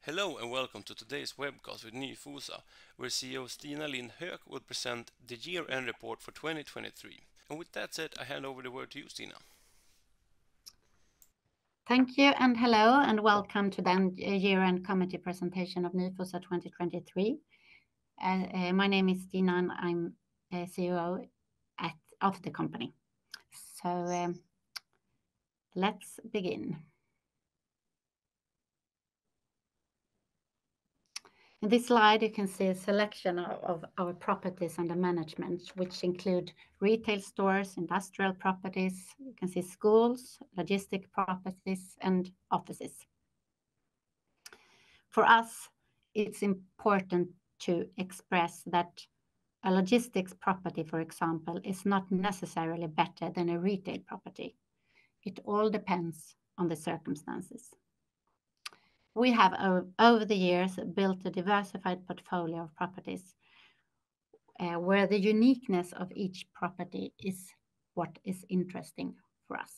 Hello and welcome to today's webcast with Nyfosa, where CEO Stina Lind Höök will present the year-end report for 2023. And with that said, I hand over the word to you, Stina. Thank you and hello and welcome to the year-end committee presentation of Nyfosa 2023. My name is Stina and I'm CEO of the company. So let's begin. In this slide, you can see a selection of our properties under management, which include retail stores, industrial properties, you can see schools, logistic properties, and offices. For us, it's important to express that a logistics property, for example, is not necessarily better than a retail property. It all depends on the circumstances. We have, over the years, built a diversified portfolio of properties where the uniqueness of each property is what is interesting for us.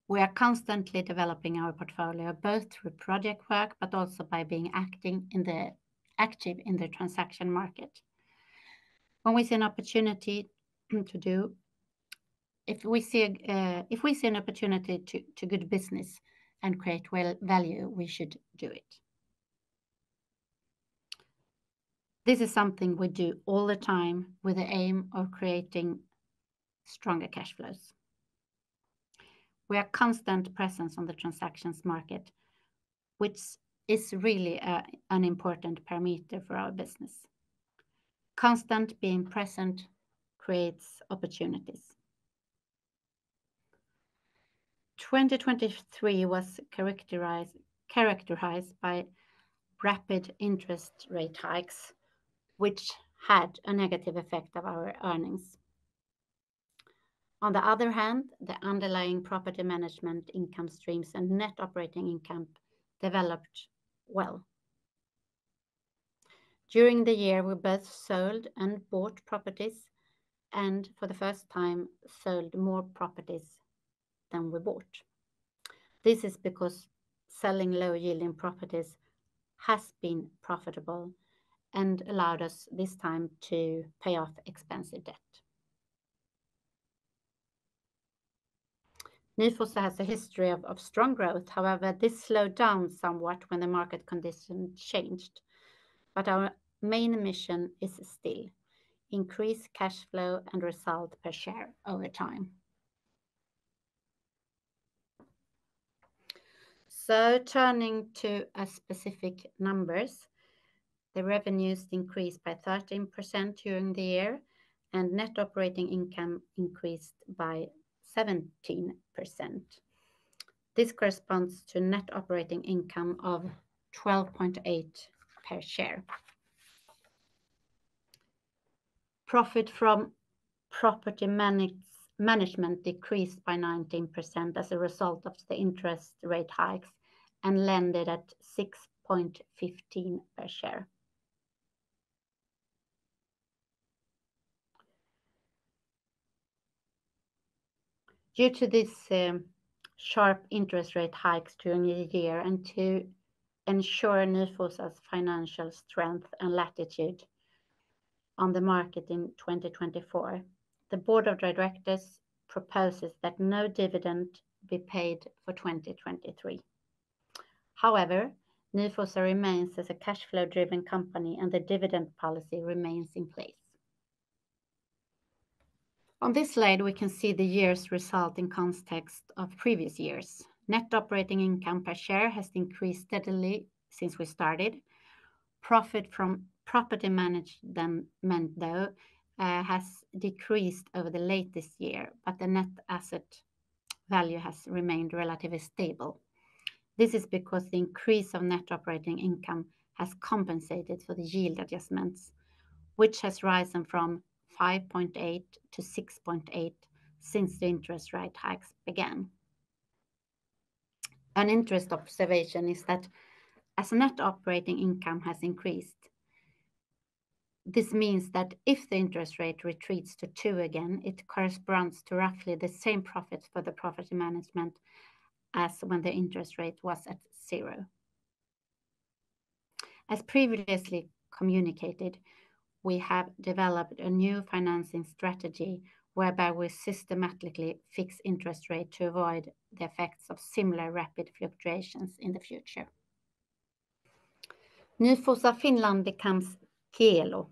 We are constantly developing our portfolio, both through project work, but also by being active in the transaction market. When we see an opportunity if we see an opportunity to good business and create value, we should do it. This is something we do all the time with the aim of creating stronger cash flows. We are constant presence on the transactions market, which is really an important parameter for our business. Constant being present creates opportunities. 2023 was characterized by rapid interest rate hikes, which had a negative effect on our earnings. On the other hand, the underlying property management income streams and net operating income developed well. During the year, we both sold and bought properties, and for the first time, sold more properties than we bought. This is because selling low-yielding properties has been profitable and allowed us this time to pay off expensive debt. Nyfosa has a history of strong growth. However, this slowed down somewhat when the market conditions changed. But our main mission is still increase cash flow and result per share over time. So turning to specific numbers, the revenues increased by 13% during the year, and net operating income increased by 17%. This corresponds to net operating income of 12.8 per share. Profit from property management decreased by 19% as a result of the interest rate hikes and landed at 6.15 per share. Due to this sharp interest rate hikes during the year and to ensure Nyfosa's financial strength and latitude on the market in 2024, the board of directors proposes that no dividend be paid for 2023. However, Nyfosa remains as a cash flow-driven company and the dividend policy remains in place. On this slide, we can see the year's result in context of previous years. Net operating income per share has increased steadily since we started. Profit from property management, though, has decreased over the latest year, but the net asset value has remained relatively stable. This is because the increase of net operating income has compensated for the yield adjustments, which has risen from 5.8 to 6.8 since the interest rate hikes began. An interesting observation is that as net operating income has increased, this means that if the interest rate retreats to 2 again, it corresponds to roughly the same profit for the property management as when the interest rate was at 0. As previously communicated, we have developed a new financing strategy whereby we systematically fix interest rate to avoid the effects of similar rapid fluctuations in the future. Nyfosa Finland becomes Kielo.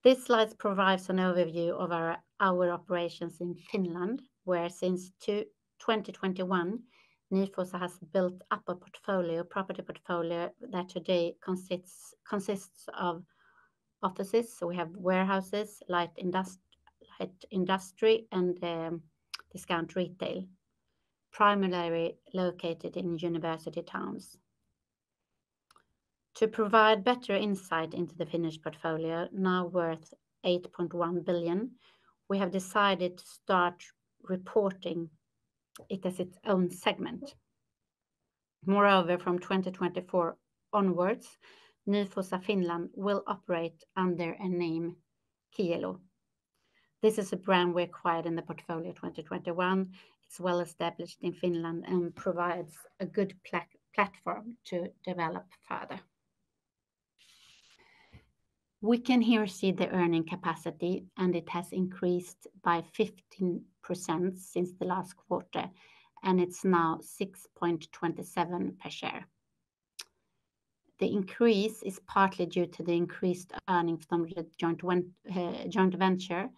This slide provides an overview of our operations in Finland, where since 2021, Nyfosa has built up a property portfolio that today consists of offices. So we have warehouses, light industry, and discount retail, primarily located in university towns. To provide better insight into the Finnish portfolio, now worth 8.1 billion, we have decided to start reporting it as its own segment. Moreover, from 2024 onwards, Nyfosa Finland will operate under a name Kielo. This is a brand we acquired in the portfolio 2021. It's well established in Finland and provides a good platform to develop further. We can here see the earning capacity, and it has increased by 15% since the last quarter, and it's now 6.27 per share. The increase is partly due to the increased earnings from the joint venture,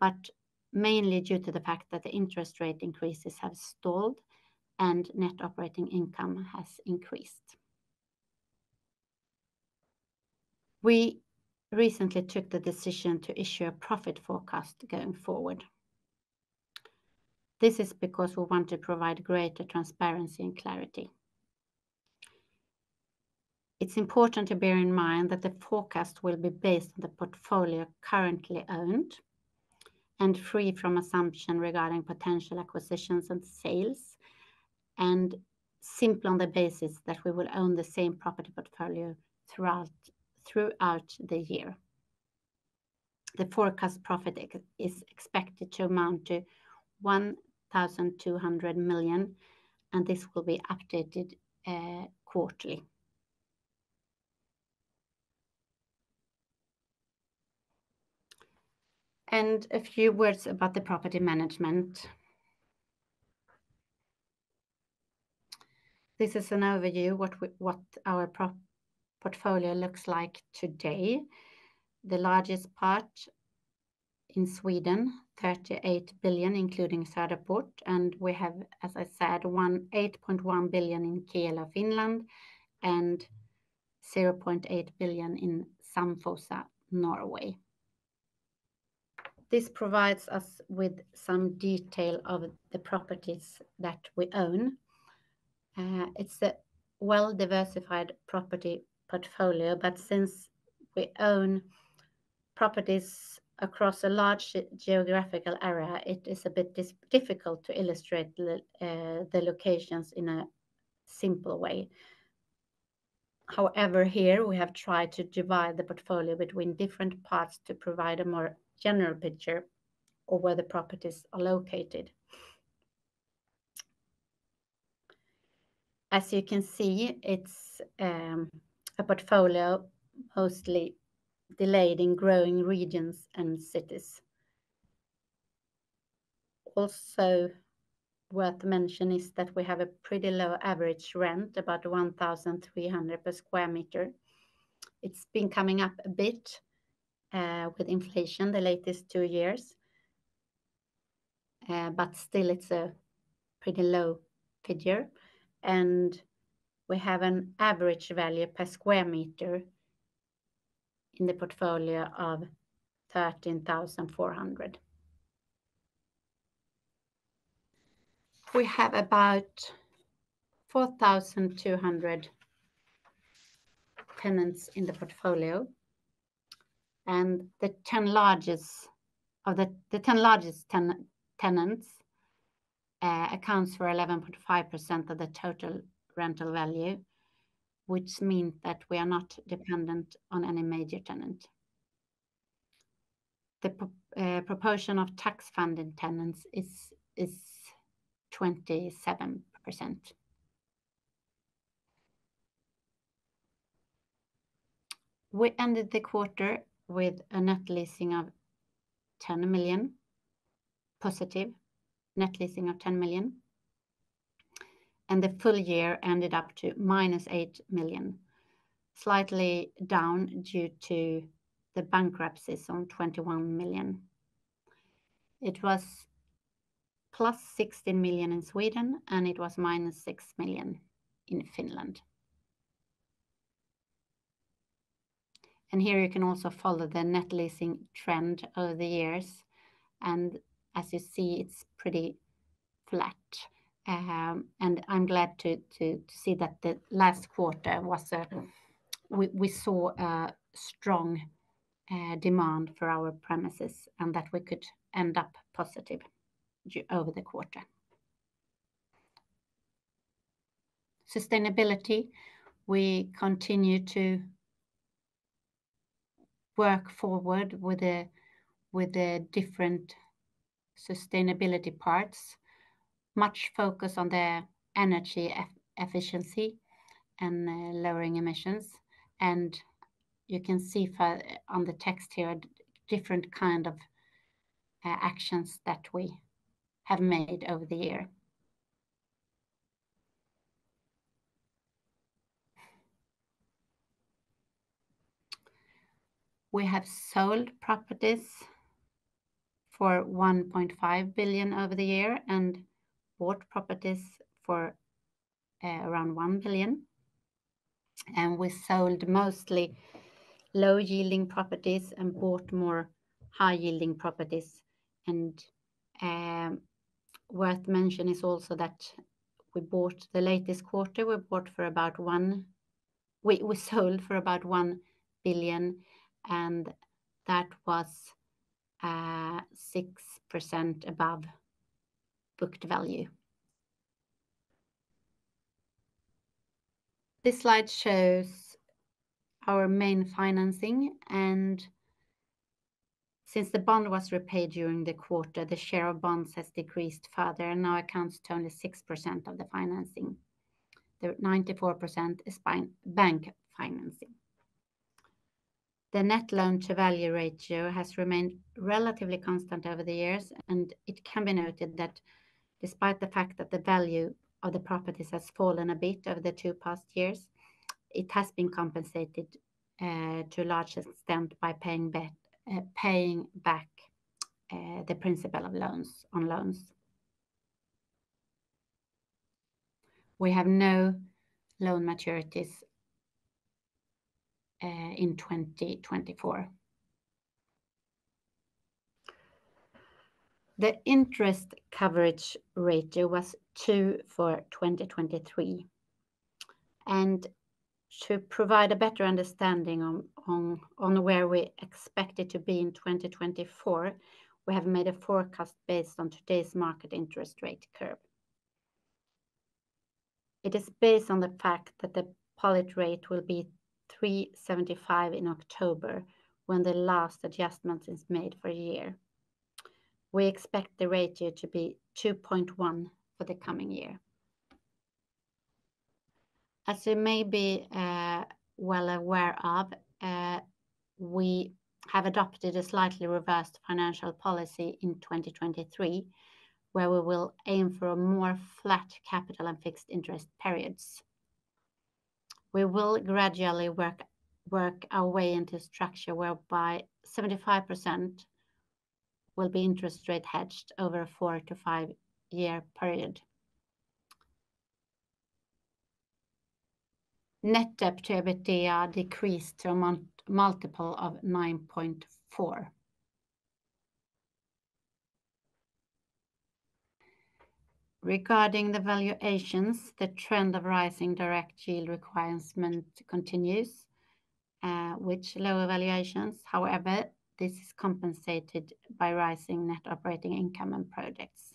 but mainly due to the fact that the interest rate increases have stalled and net operating income has increased. We recently took the decision to issue a profit forecast going forward. This is because we want to provide greater transparency and clarity. It's important to bear in mind that the forecast will be based on the portfolio currently owned and free from assumption regarding potential acquisitions and sales, and simply on the basis that we will own the same property portfolio throughout the year. The forecast profit is expected to amount to 1,200 million, and this will be updated quarterly. And a few words about the property management. This is an overview what our portfolio looks like today. The largest part in Sweden, 38 billion, including Söderport, and we have, as I said, 8.1 billion in Kielo, Finland, and 0.8 billion in Nyfosa, Norway. This provides us with some detail of the properties that we own. It's a well-diversified property portfolio, but since we own properties across a large geographical area, it is a bit difficult to illustrate the locations in a simple way. However, here we have tried to divide the portfolio between different parts to provide a more general picture of where the properties are located. As you can see, it's a portfolio mostly delayed in growing regions and cities. Also worth mentioning is that we have a pretty low average rent, about 1,300 per square meter. It's been coming up a bit with inflation the latest 2 years, but still it's a pretty low figure. And we have an average value per square meter in the portfolio of 13,400. We have about 4,200 tenants in the portfolio, and the 10 largest tenants accounts for 11.5% of the total rental value, which means that we are not dependent on any major tenant. The proportion of tax-funded tenants is 27%. We ended the quarter with a net leasing of 10 million, positive net leasing of 10 million. And the full year ended up to -8 million, slightly down due to the bankruptcies on 21 million. It was +16 million in Sweden, and it was -6 million in Finland. And here you can also follow the net leasing trend over the years. And as you see, it's pretty flat. And I'm glad to see that the last quarter was we saw a strong demand for our premises, and that we could end up positive over the quarter. Sustainability, we continue to work forward with the different sustainability parts. Much focus on the energy efficiency and lowering emissions. And you can see on the text here different kind of actions that we have made over the year. We have sold properties for 1.5 billion over the year and bought properties for around 1 billion. And we sold mostly low-yielding properties and bought more high-yielding properties. And worth mention is also that we bought the latest quarter, we sold for about 1 billion, and that was 6% above booked value. This slide shows our main financing, and since the bond was repaid during the quarter, the share of bonds has decreased further and now accounts to only 6% of the financing. The 94% is bank financing. The net loan to value ratio has remained relatively constant over the years, and it can be noted that despite the fact that the value of the properties has fallen a bit over the 2 past years, it has been compensated to a large extent by paying back the principal of loans. We have no loan maturities in 2024. The interest coverage ratio was 2 for 2023. And to provide a better understanding on where we expect it to be in 2024, we have made a forecast based on today's market interest rate curve. It is based on the fact that the policy rate will be 3.75 in October, when the last adjustment is made for a year. We expect the ratio to be 2.1 for the coming year. As you may be well aware of, we have adopted a slightly reversed financial policy in 2023, where we will aim for a more flat capital and fixed interest periods. We will gradually work our way into a structure whereby 75% will be interest rate hedged over a 4 to 5 year period. Net debt to EBITDA decreased to a multiple of 9.4. Regarding the valuations, the trend of rising direct yield requirement continues, which lower valuations. However, this is compensated by rising net operating income and projects.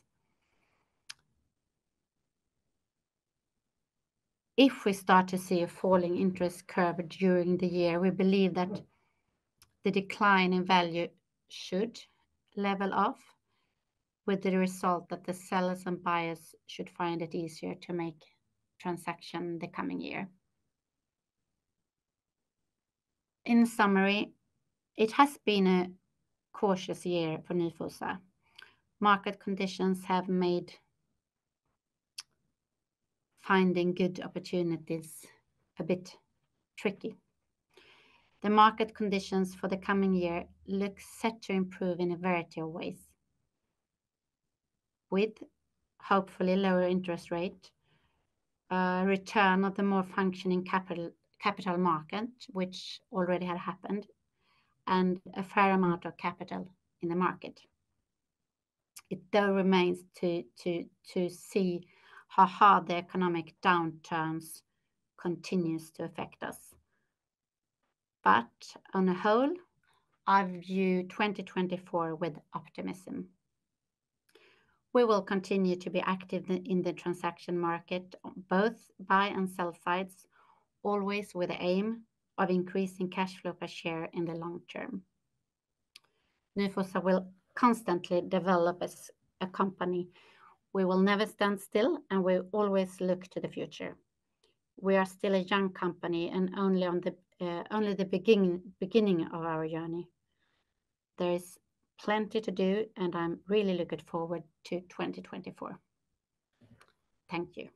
If we start to see a falling interest curve during the year, we believe that the decline in value should level off, with the result that the sellers and buyers should find it easier to make transaction the coming year. In summary, it has been a cautious year for Nyfosa. Market conditions have made finding good opportunities a bit tricky. The market conditions for the coming year look set to improve in a variety of ways, with hopefully lower interest rate, return of the more functioning capital market, which already had happened, and a fair amount of capital in the market. It though remains to see how hard the economic downturns continues to affect us. But on a whole, I view 2024 with optimism. We will continue to be active in the transaction market, both buy and sell sides, always with the aim of increasing cash flow per share in the long term. Nyfosa will constantly develop as a company. We will never stand still, and we always look to the future. We are still a young company and only the beginning of our journey. There is plenty to do, and I'm really looking forward to 2024. Thank you.